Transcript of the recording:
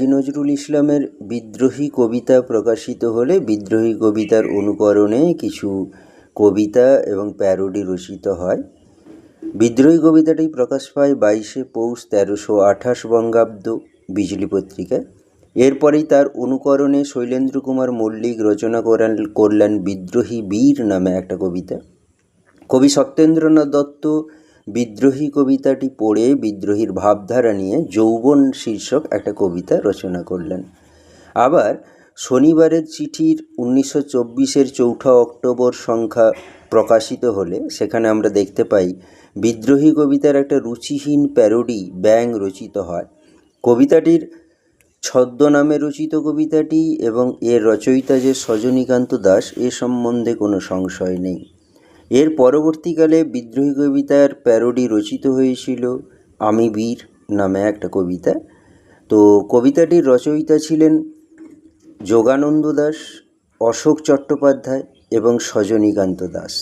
কাজী নজরুল ইসলামের বিদ্রোহী কবিতা প্রকাশিত হলে বিদ্রোহী কবিতার অনুকরণে কিছু কবিতা এবং প্যারোডি রচিত হয়। বিদ্রোহী কবিতাটি প্রকাশ পায় 22শে পৌষ 1328 বঙ্গাব্দ বিজলি পত্রিকায়। এরপরেই তার অনুকরণে শৈলেন্দ্র কুমার মল্লিক রচনা করলেন বিদ্রোহী বীর নামে একটা কবিতা। কবি সত্যেন্দ্রনাথ দত্ত বিদ্রোহী কবিতাটি পড়ে বিদ্রোহীর ভাবধারা নিয়ে যৌবন শীর্ষক একটা কবিতা রচনা করলেন। আবার শনিবারের চিঠির 1924-এর 4 অক্টোবর সংখ্যা প্রকাশিত হলে সেখানে আমরা দেখতে পাই বিদ্রোহী কবিতার একটা রুচিহীন প্যারোডি ব্যাঙ রচিত হয়। কবিতাটির ছদ্মনামে রচিত কবিতাটি এবং এর রচয়িতা যে সজনীকান্ত দাস এ সম্বন্ধে কোনো সংশয় নেই। এর পরবর্তীকালে বিদ্রোহী কবিতার প্যারোডি রচিত হয়েছিল আমি বীর নামে একটা কবিতা। তো কবিতাটির রচয়িতা ছিলেন যোগানন্দ দাস, অশোক চট্টোপাধ্যায় এবং সজনীকান্ত দাস।